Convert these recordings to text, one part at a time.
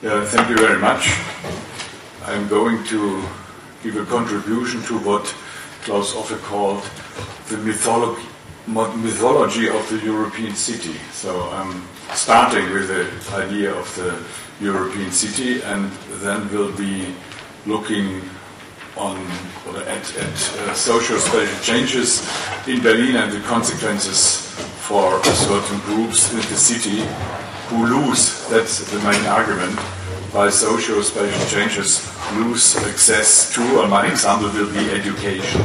Yeah, thank you very much. I'm going to give a contribution to what Klaus Offe called the mythology of the European city. So I'm starting with the idea of the European city, and then we'll be looking at socio-spatial changes in Berlin and the consequences for certain groups in the city who lose, that's the main argument, by socio-spatial changes lose access to, or my example will be education.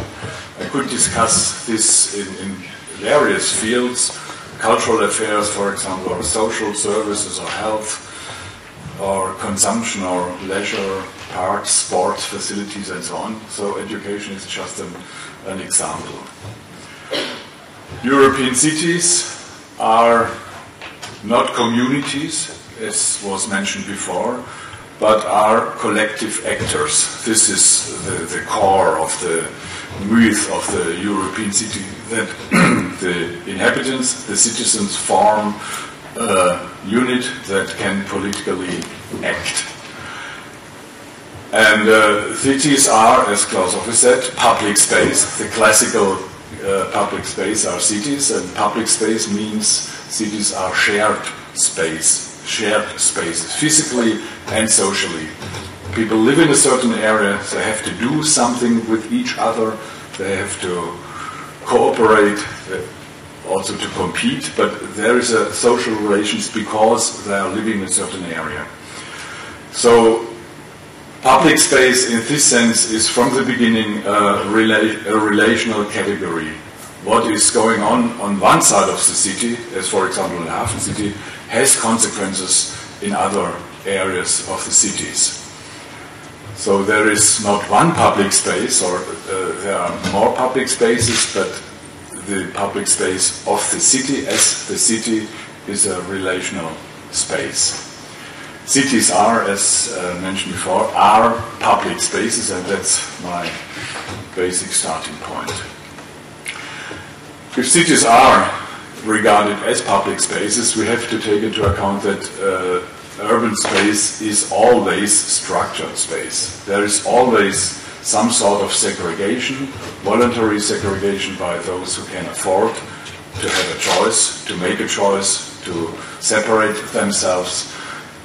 I could discuss this in various fields, cultural affairs, for example, or social services, or health, or consumption, or leisure, parks, sports facilities, and so on. So education is just an example. European cities are not communities, as was mentioned before, but are collective actors. This is the core of the myth of the European city, that the inhabitants, the citizens, form a unit that can politically act. And cities are, as Klaus Offe said, public space. The classical public space are cities, and public space means cities are shared spaces, physically and socially. People live in a certain area, they have to do something with each other, they have to cooperate, also to compete, but there is a social relations because they are living in a certain area. So public space in this sense is from the beginning a relational category. What is going on one side of the city, as for example in the Hafen city, has consequences in other areas of the cities. So there is not one public space, or there are more public spaces, but the public space of the city as the city is a relational space. Cities are, as mentioned before, are public spaces, and that's my basic starting point. If cities are regarded as public spaces, we have to take into account that urban space is always structured space. There is always some sort of segregation, voluntary segregation by those who can afford to have a choice, to make a choice, to separate themselves.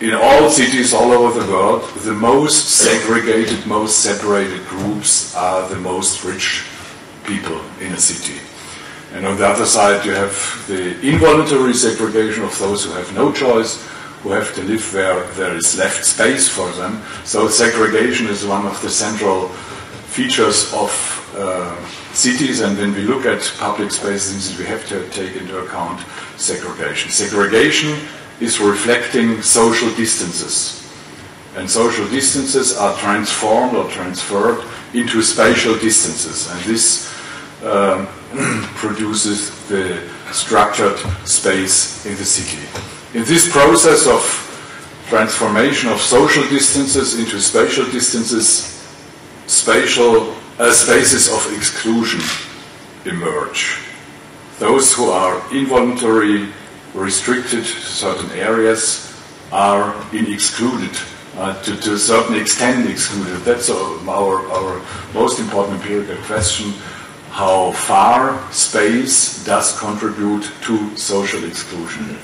In all cities all over the world, the most segregated, most separated groups are the most rich people in a city. And on the other side, you have the involuntary segregation of those who have no choice, who have to live where there is left space for them. So segregation is one of the central features of cities, and when we look at public spaces, we have to take into account segregation. Segregation is reflecting social distances, and social distances are transformed or transferred into spatial distances, and this produces the structured space in the city. In this process of transformation of social distances into spatial distances, spaces of exclusion emerge. Those who are involuntarily restricted to certain areas are excluded, to a certain extent excluded. That's our most important empirical question. How far space does contribute to social exclusion?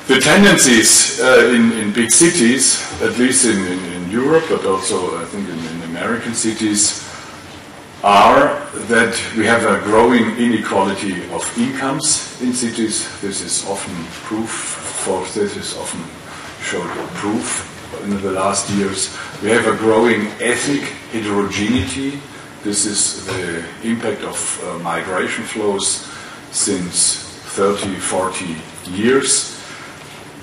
The tendencies in big cities, at least in Europe, but also I think in American cities, are that we have a growing inequality of incomes in cities. This is often showed proof in the last years. We have a growing ethnic heterogeneity. This is the impact of migration flows since 30, 40 years.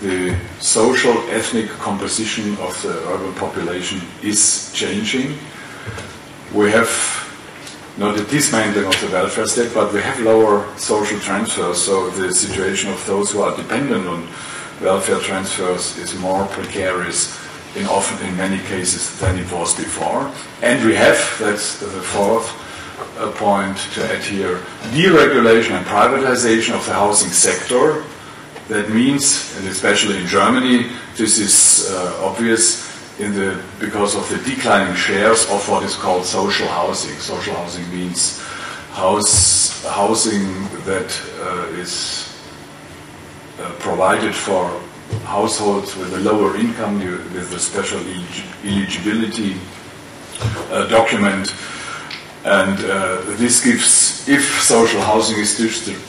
The social ethnic composition of the urban population is changing. We have not a dismantling of the welfare state, but we have lower social transfers, so the situation of those who are dependent on welfare transfers is more precarious in many cases than it was before. And we have, that's the fourth point to add here, deregulation and privatization of the housing sector. That means, and especially in Germany, this is obvious because of the declining shares of what is called social housing. Social housing means housing that is provided for households with a lower income, with a special eligibility document. And this gives, if social housing is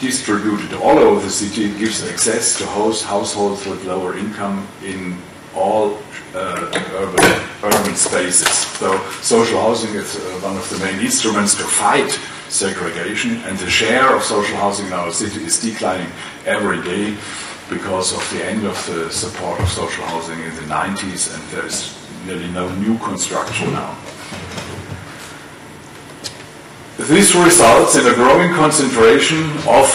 distributed all over the city, it gives access to households with lower income in all urban spaces. So social housing is one of the main instruments to fight segregation, and the share of social housing in our city is declining every day because of the end of the support of social housing in the 90s, and there is nearly no new construction now. This results in a growing concentration of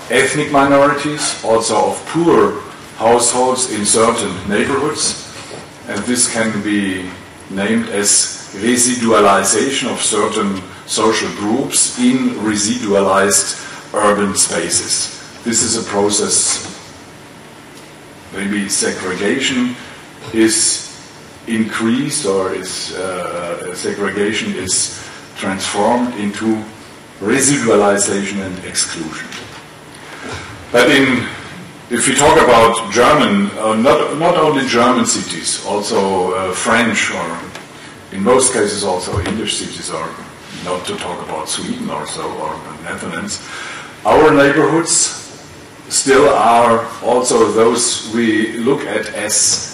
ethnic minorities, also of poor households in certain neighborhoods, and this can be named as residualization of certain social groups in residualized urban spaces. This is a process, maybe segregation is increased, or segregation is transformed into residualization and exclusion. But if we talk about German, not only German cities, also French, or in most cases also English cities, or not to talk about Sweden or so, or Netherlands, our neighborhoods still are also those we look at as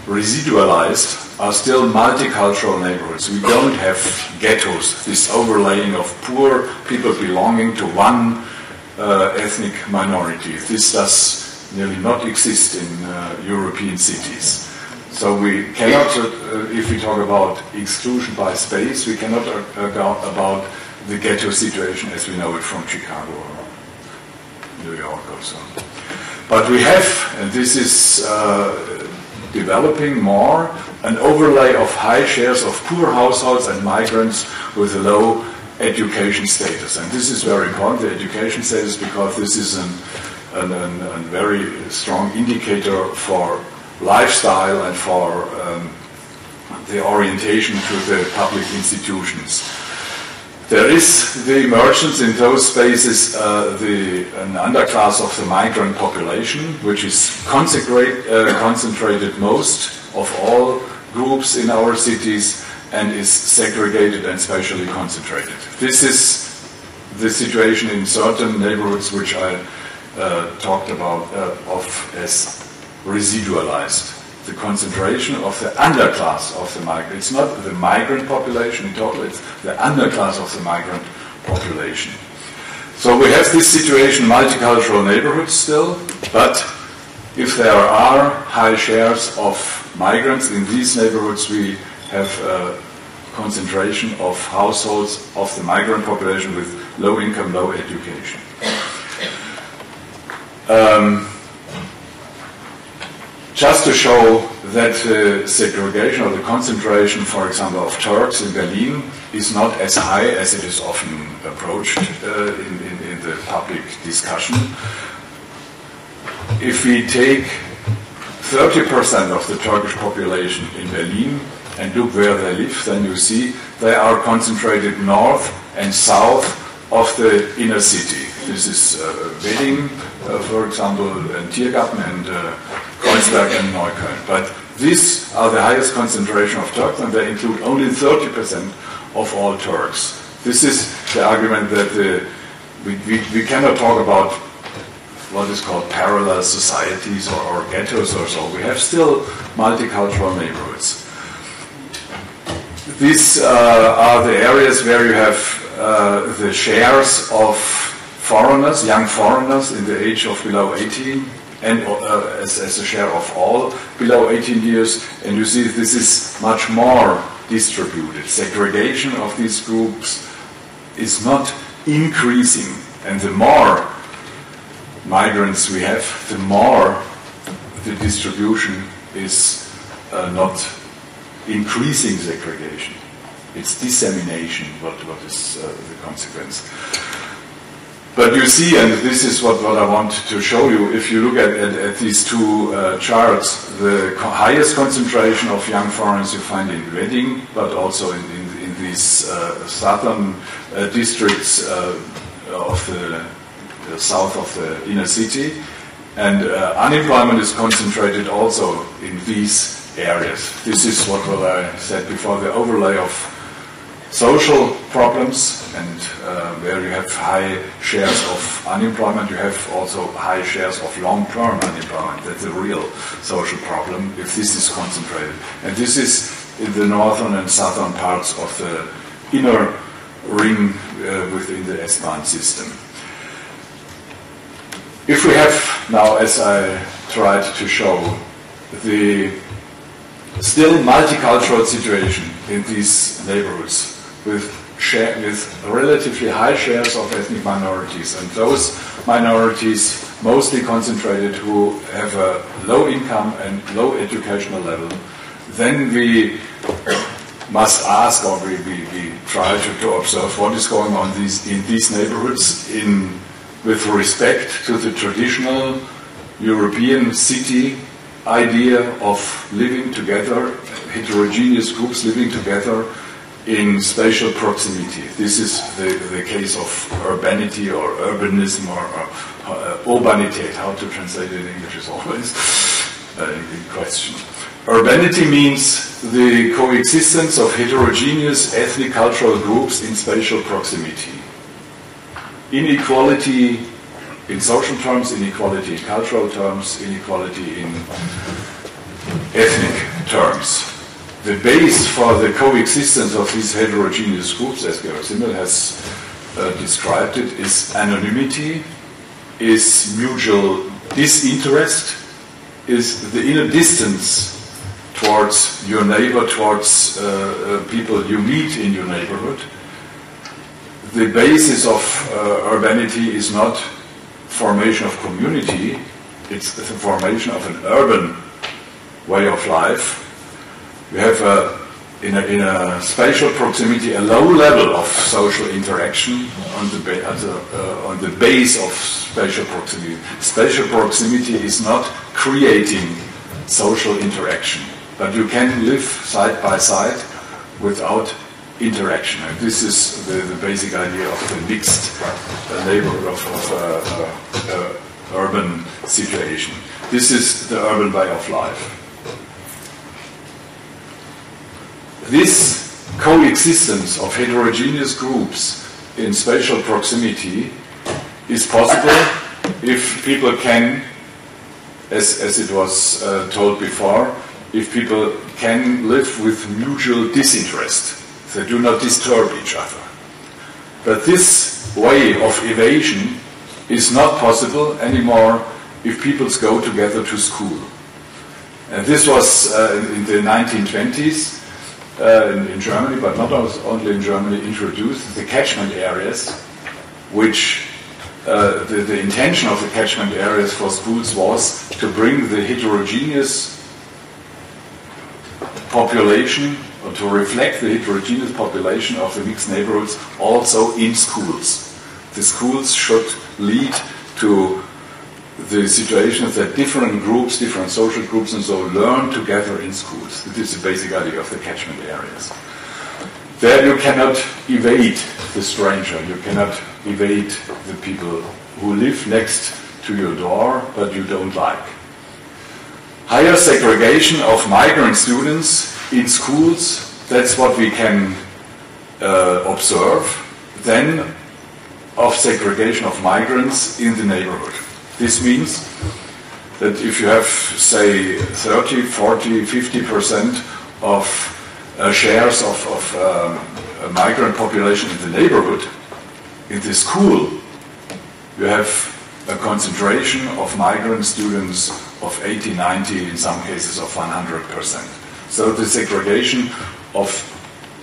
residualized, are still multicultural neighborhoods. We don't have ghettos, this overlaying of poor people belonging to one ethnic minority. This does nearly not exist in European cities. So we cannot, if we talk about exclusion by space, we cannot talk about the ghetto situation as we know it from Chicago or New York or so. But we have, and this is developing more, an overlay of high shares of poor households and migrants with a low education status. And this is very important, the education status, because this is a very strong indicator for lifestyle and for the orientation to the public institutions. There is the emergence in those spaces, an underclass of the migrant population, which is concentrated most of all groups in our cities and is segregated and spatially concentrated. This is the situation in certain neighborhoods which I talked about as residualized. The concentration of the underclass of the migrant. It's not the migrant population in total, it's the underclass of the migrant population. So we have this situation, multicultural neighborhoods still, but if there are high shares of migrants in these neighborhoods, we have a concentration of households of the migrant population with low income, low education. Just to show that the segregation or the concentration, for example, of Turks in Berlin is not as high as it is often approached in the public discussion. If we take 30% of the Turkish population in Berlin and look where they live, then you see they are concentrated north and south of the inner city. This is Wedding, for example, and Tiergarten and Kreuzberg and Neukölln. But these are the highest concentration of Turks, and they include only 30% of all Turks. This is the argument that we cannot talk about what is called parallel societies or ghettos or so. We have still multicultural neighborhoods. These are the areas where you have the shares of foreigners, young foreigners in the age of below 18, and as a share of all below 18 years, and you see this is much more distributed. Segregation of these groups is not increasing, and the more migrants we have, the more the distribution is not increasing segregation. It's dissemination what is the consequence. But you see, and this is what I want to show you, if you look at these two charts, the highest concentration of young foreigners you find in Wedding, but also in these southern districts of the south of the inner city. And unemployment is concentrated also in these areas. This is what I said before, the overlay of social problems, and where you have high shares of unemployment, you have also high shares of long-term unemployment. That's a real social problem if this is concentrated. And this is in the northern and southern parts of the inner ring within the S-Bahn system. If we have now, as I tried to show, the still multicultural situation in these neighborhoods with relatively high shares of ethnic minorities, and those minorities mostly concentrated who have a low income and low educational level, then we must ask, or we try to observe what is going on in these neighborhoods with respect to the traditional European city idea of living together, heterogeneous groups living together in spatial proximity. This is the case of urbanity or urbanism or Urbanität. How to translate it in English is always in question. Urbanity means the coexistence of heterogeneous ethnic cultural groups in spatial proximity. Inequality in social terms, inequality in cultural terms, inequality in ethnic terms. The base for the coexistence of these heterogeneous groups, as Georg Simmel has described it, is anonymity, is mutual disinterest, is the inner distance towards your neighbor, towards people you meet in your neighborhood. The basis of urbanity is not formation of community, it's the formation of an urban way of life. We have in a spatial proximity a low level of social interaction on the base of spatial proximity. Spatial proximity is not creating social interaction, but you can live side by side without interaction. And this is the basic idea of the mixed neighborhood of urban situation. This is the urban way of life. This coexistence of heterogeneous groups in spatial proximity is possible if people can, as it was told before, if people can live with mutual disinterest. They do not disturb each other. But this way of evasion is not possible anymore if people go together to school. And this was in the 1920s in Germany, but not only in Germany, introduced the catchment areas, which the intention of the catchment areas for schools was to bring the heterogeneous population, or to reflect the heterogeneous population of the mixed neighborhoods also in schools. The schools should lead to the situations that different groups, different social groups and so learn together in schools. This is the basic idea of the catchment areas. There you cannot evade the stranger, you cannot evade the people who live next to your door but you don't like. Higher segregation of migrant students in schools, that's what we can observe, then of segregation of migrants in the neighborhood. This means that if you have, say, 30, 40, 50% of shares of a migrant population in the neighborhood, in the school, you have a concentration of migrant students of 80, 90, in some cases of 100%. So the segregation of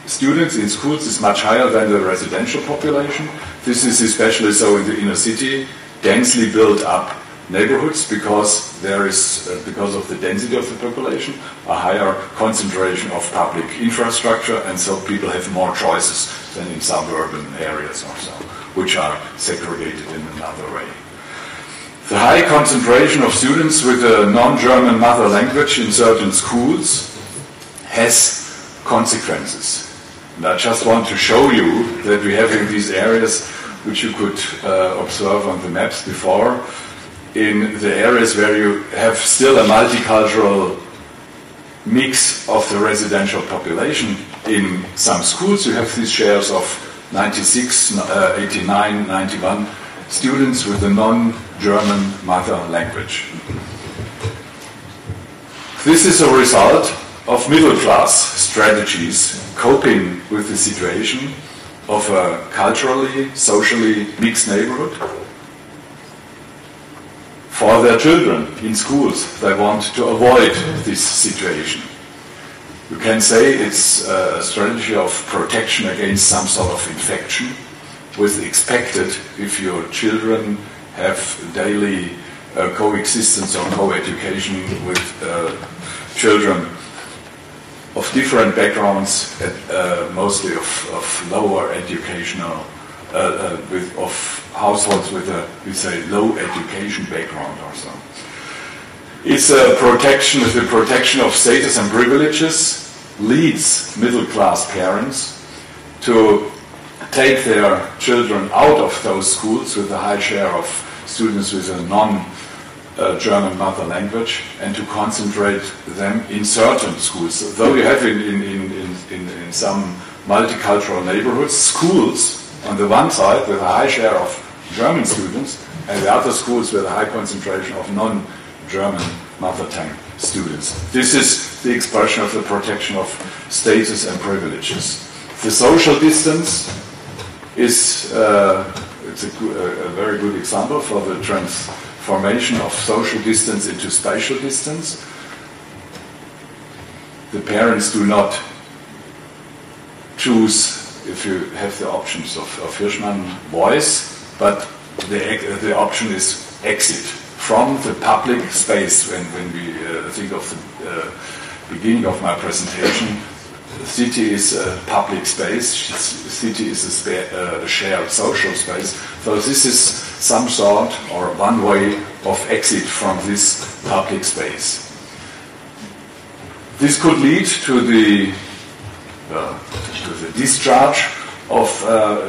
students in schools is much higher than the residential population. This is especially so in the inner city, densely built up neighborhoods, because there is, because of the density of the population, a higher concentration of public infrastructure, and so people have more choices than in suburban areas or so. which are segregated in another way. The high concentration of students with a non-German mother language in certain schools has consequences. And I just want to show you that we have in these areas, which you could observe on the maps before, in the areas where you have still a multicultural mix of the residential population. In some schools you have these shares of 96, 89, 91 students with a non-German mother language. This is a result of middle-class strategies coping with the situation of a culturally, socially mixed neighborhood. For their children in schools, they want to avoid this situation. You can say it's a strategy of protection against some sort of infection, with expected if your children have daily coexistence or co-education with children of different backgrounds, mostly of lower educational, of households with a low education background or so. It's a protection, the protection of status and privileges leads middle-class parents to take their children out of those schools with a high share of students with a non-German mother language and to concentrate them in certain schools. Though you have in some multicultural neighborhoods, schools on the one side with a high share of German students and the other schools with a high concentration of non-German mother tongue students. This is the expression of the protection of status and privileges. The social distance is it's a very good example for the transformation of social distance into spatial distance. The parents do not choose, if you have the options of Hirschman, voice, but the option is exit from the public space. When we think of the beginning of my presentation, the city is a public space, the city is a shared social space. So this is some sort or one way of exit from this public space. This could lead to the discharge of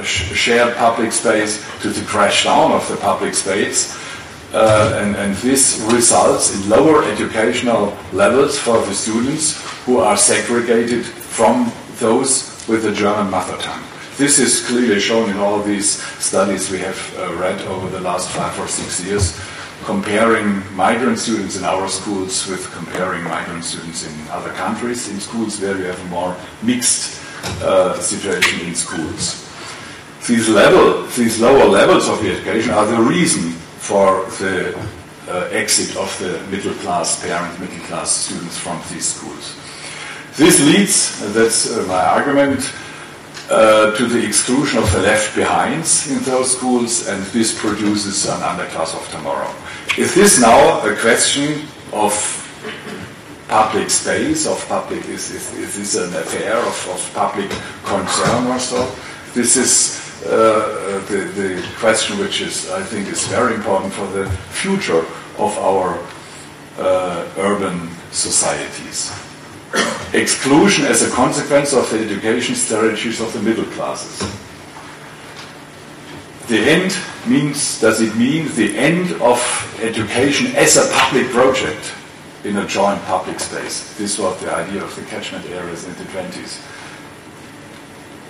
shared public space, to the crash down of the public space, and this results in lower educational levels for the students who are segregated from those with a German mother tongue. This is clearly shown in all these studies we have read over the last 5 or 6 years, comparing migrant students in our schools with comparing migrant students in other countries, in schools where you have a more mixed situation in schools. These lower levels of the education are the reason for the exit of the middle-class parents, middle-class students from these schools. This leads, that's my argument, to the exclusion of the left behinds in those schools, and this produces an underclass of tomorrow. Is this now a question of public space, of public, is this an affair of public concern or so? This is the question which is, I think, is very important for the future of our urban societies. Exclusion as a consequence of the education strategies of the middle classes. The end means, does it mean the end of education as a public project in a joint public space? This was the idea of the catchment areas in the 20s.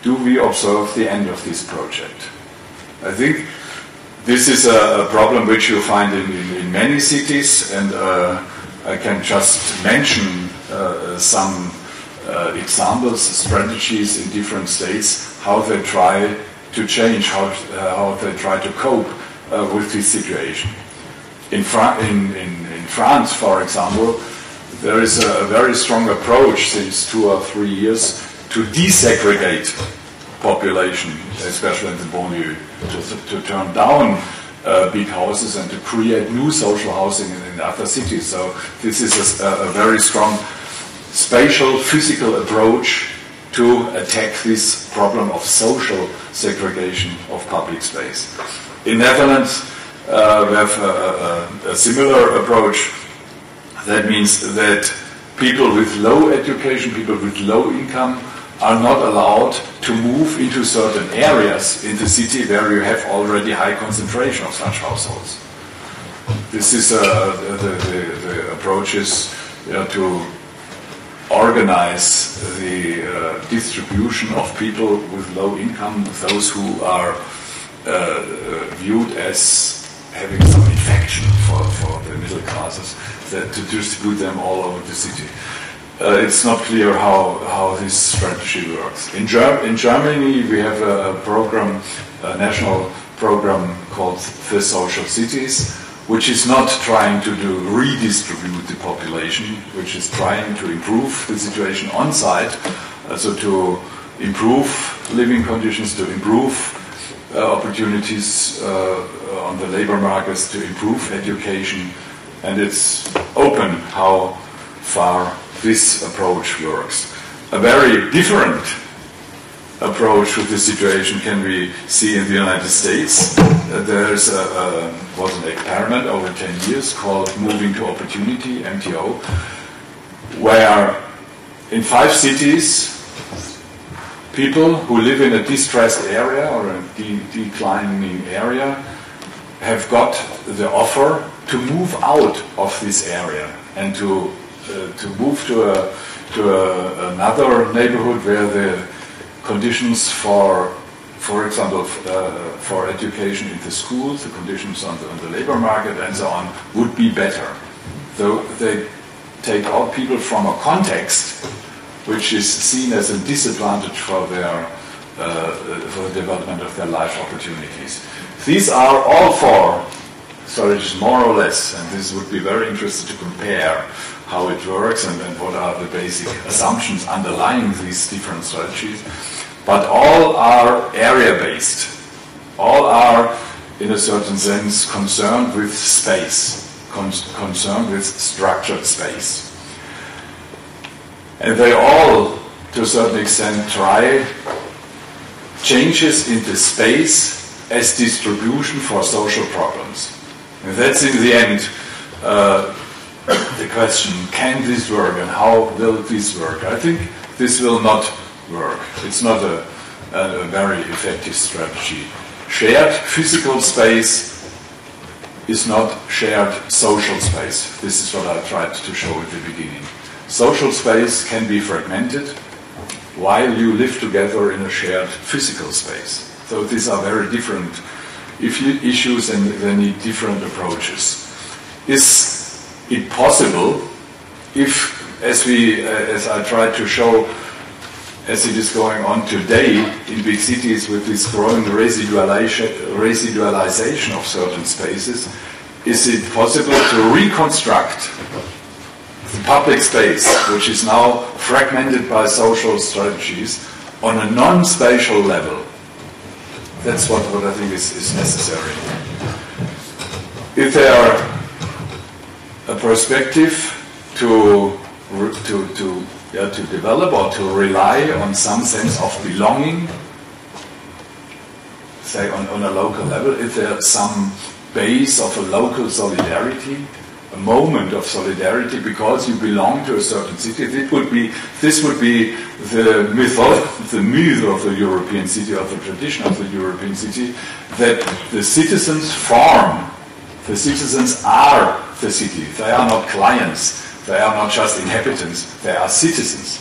Do we observe the end of this project? I think this is a problem which you find in many cities, and I can just mention some examples, strategies in different states, how they try to change, how they try to cope with this situation. In France, for example, there is a very strong approach since 2 or 3 years to desegregate population, especially in the banlieue, to turn down big houses and to create new social housing in other cities. So this is a very strong spatial, physical approach to attack this problem of social segregation of public space. In Netherlands, we have a similar approach. That means that people with low education, people with low income, are not allowed to move into certain areas in the city where you have already high concentration of such households. This is the approach is to organize the distribution of people with low income, those who are viewed as having some infection for the middle classes, to distribute them all over the city. It's not clear how this strategy works. In Germany, we have a program, a national program called The Social Cities, which is not trying to redistribute the population, which is trying to improve the situation on site, so to improve living conditions, to improve opportunities on the labor markets, to improve education, and it's open how far this approach works. A very different approach to the situation can we see in the United States. There's was an experiment over 10 years called Moving to Opportunity, MTO, where in 5 cities, people who live in a distressed area or a declining area have got the offer to move out of this area and to move to another neighborhood where the conditions for example, for education in the schools, the conditions on the labor market and so on would be better. So they take out people from a context which is seen as a disadvantage for the development of their life opportunities. These are all 4 strategies, more or less, and this would be very interesting to compare how it works and what are the basic assumptions underlying these different strategies. But all are area-based. All are, in a certain sense, concerned with space, concerned with structured space. And they all, to a certain extent, try changes in the space as distribution for social problems. And that's in the end the question, can this work and how will this work? I think this will not work. It's not a very effective strategy. Shared physical space is not shared social space. This is what I tried to show at the beginning. Social space can be fragmented while you live together in a shared physical space. So these are very different issues and they need different approaches. Is it possible if, as I tried to show, as it is going on today in big cities with this growing residualization of certain spaces, is it possible to reconstruct the public space, which is now fragmented by social strategies, on a non-spatial level? That's what I think is necessary. Is there a perspective to develop or to rely on some sense of belonging, say on a local level? Is there some base of a local solidarity, a moment of solidarity because you belong to a certain city? This would be the myth of the European city, of the tradition of the European city, that the citizens form, the citizens are the city. They are not clients. They are not just inhabitants, they are citizens.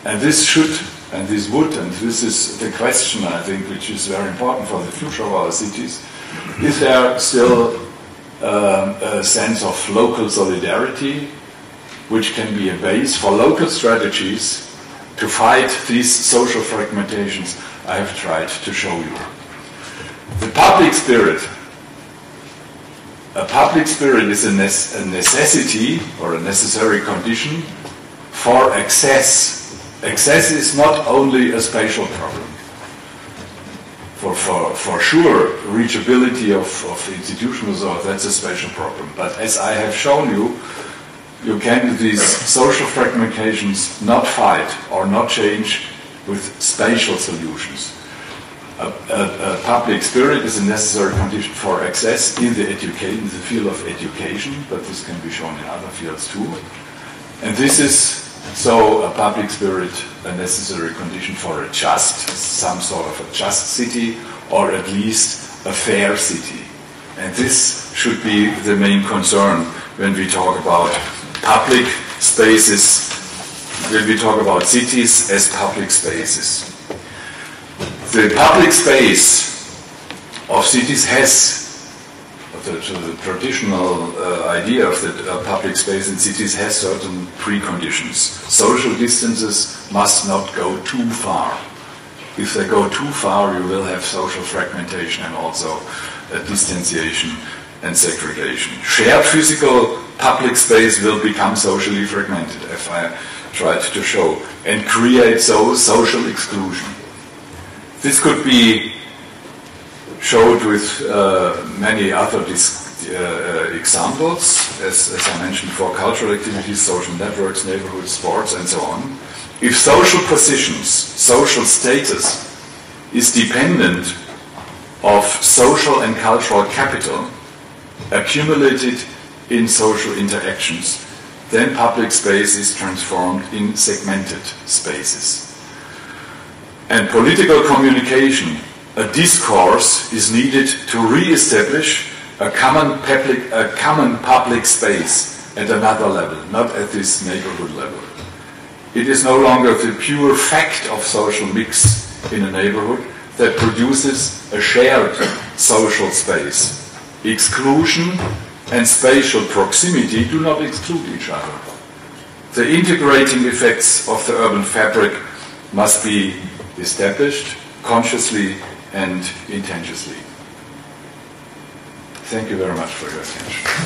And this should, and this would, and this is the question, I think, which is very important for the future of our cities. Is there still a sense of local solidarity, which can be a base for local strategies to fight these social fragmentations I have tried to show you? The public spirit. A public spirit is a necessity or a necessary condition for access. Access is not only a spatial problem. For sure, reachability of institutions, that's a spatial problem. But as I have shown you, you can these social fragmentations not fight or not change with spatial solutions. A public spirit is a necessary condition for access in the field of education, but this can be shown in other fields too. And this is, so a public spirit, a necessary condition for a just, some sort of a just city, or at least a fair city. And this should be the main concern when we talk about public spaces, when we talk about cities as public spaces. The public space of cities has, the traditional idea of the public space in cities has certain preconditions. Social distances must not go too far. If they go too far, you will have social fragmentation and also distanciation and segregation. Shared physical public space will become socially fragmented, as I tried to show, and create social exclusion. This could be showed with many other examples, as I mentioned, for cultural activities, social networks, neighborhoods, sports, and so on. If social positions, social status is dependent of social and cultural capital accumulated in social interactions, then public space is transformed in segmented spaces. And political communication, a discourse, is needed to re-establish a common public space at another level, not at this neighborhood level. It is no longer the pure fact of social mix in a neighborhood that produces a shared social space. Exclusion and spatial proximity do not exclude each other. The integrating effects of the urban fabric must be established consciously and intentionally. Thank you very much for your attention.